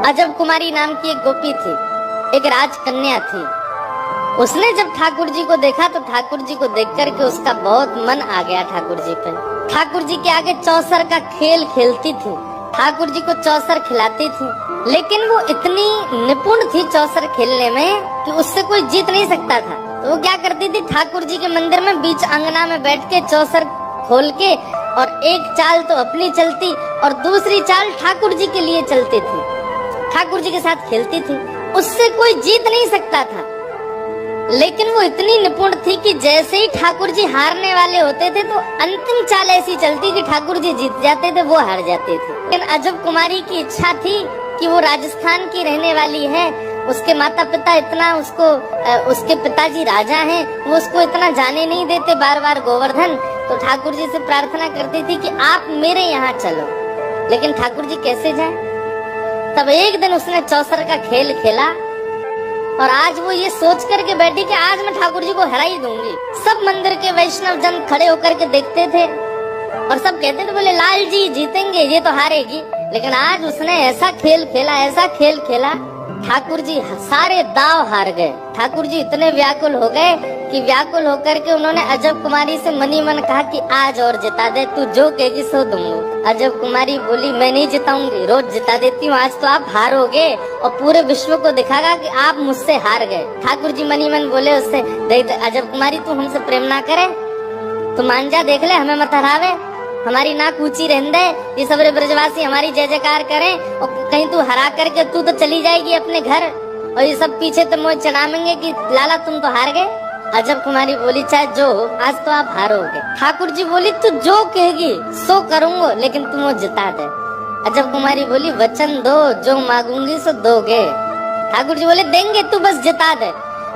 अजब कुमारी नाम की एक गोपी थी, एक राजकन्या थी। उसने जब ठाकुर जी को देखा तो ठाकुर जी को देख करके उसका बहुत मन आ गया ठाकुर जी पे। ठाकुर जी के आगे चौसर का खेल खेलती थी, ठाकुर जी को चौसर खिलाती थी, लेकिन वो इतनी निपुण थी चौसर खेलने में कि उससे कोई जीत नहीं सकता था। तो वो क्या करती थी, ठाकुर जी के मंदिर में बीच अंगना में बैठ के चौसर खोल के और एक चाल तो अपनी चलती और दूसरी चाल ठाकुर जी के लिए चलती थी, ठाकुर जी के साथ खेलती थी। उससे कोई जीत नहीं सकता था, लेकिन वो इतनी निपुण थी कि जैसे ही ठाकुर जी हारने वाले होते थे तो अंतिम चाल ऐसी चलती कि ठाकुर जी जीत जाते थे, वो हार जाते थे। लेकिन अजब कुमारी की इच्छा थी कि वो राजस्थान की रहने वाली है, उसके माता पिता इतना उसको उसके पिताजी राजा हैं, वो उसको इतना जाने नहीं देते बार बार गोवर्धन। तो ठाकुर जी से प्रार्थना करती थी कि आप मेरे यहाँ चलो, लेकिन ठाकुर जी कैसे जाए। तब एक दिन उसने चौसर का खेल खेला और आज वो ये सोच करके बैठी कि आज मैं ठाकुर जी को हरा ही दूंगी। सब मंदिर के वैष्णव जन खड़े होकर के देखते थे और सब कहते थे, बोले लाल जी जीतेंगे, ये तो हारेगी। लेकिन आज उसने ऐसा खेल खेला, ऐसा खेल खेला, ठाकुर जी सारे दाव हार गए। ठाकुर जी इतने व्याकुल हो गए कि व्याकुल होकर के उन्होंने अजब कुमारी से मनी मन कहा कि आज और जिता दे, तू जो कहेगी सो दूंगी। अजब कुमारी बोली, मैं नहीं जिताऊंगी, रोज जिता देती हूँ, आज तो आप हारोगे और पूरे विश्व को दिखागा कि आप मुझसे हार गए। ठाकुर जी मनी मन बोले उससे, देख अजब कुमारी तू हमसे प्रेम ना करे, तू मान जा, देख ले हमें मत हरावे, हमारी नाक ऊंची रहने दे, ये सब ब्रजवासी हमारी जय जयकार करें और कहीं तू हरा करके तू तो चली जाएगी अपने घर और ये सब पीछे तो मुझे चढ़ाएंगे कि लाला तुम तो हार गए। अजब कुमारी बोली, चाहे जो हो आज तो आप हारोगे। ठाकुर जी बोली, तू जो कहेगी सो करूंगा, लेकिन तुम वो जिता दे। अजब कुमारी बोली, वचन दो, जो मांगूंगी सो दोगे। ठाकुर जी बोले, देंगे, तू बस जिता दे।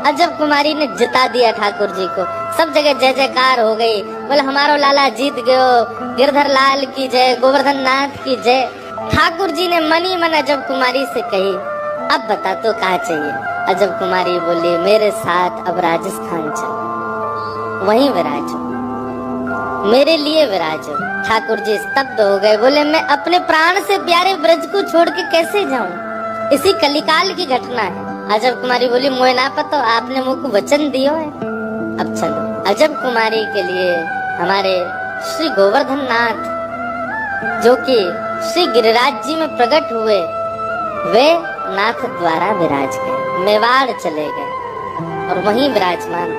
अजब कुमारी ने जिता दिया ठाकुर जी को, सब जगह जय जयकार हो गई, बोले हमारो लाला जीत गयो, गिरधर लाल की जय, गोवर्धन नाथ की जय। ठाकुर जी ने मनी मन अजब कुमारी से कही, अब बता तो क्या चाहिए। अजब कुमारी बोली, मेरे साथ अब राजस्थान चलो, वहीं विराजो, मेरे लिए विराजो। ठाकुर जी स्तब्ध हो गए, बोले मैं अपने प्राण से प्यारे ब्रज को छोड़ के कैसे जाऊं, इसी कलिकाल की घटना है। अजब कुमारी बोली, मोए ना पता, आपने मुझको वचन दियो है, अब चलो। अजब कुमारी के लिए हमारे श्री गोवर्धन नाथ जो कि श्री गिरिराज जी में प्रकट हुए, वे नाथ द्वारा विराज गए, मेवाड़ चले गए और वहीं विराजमान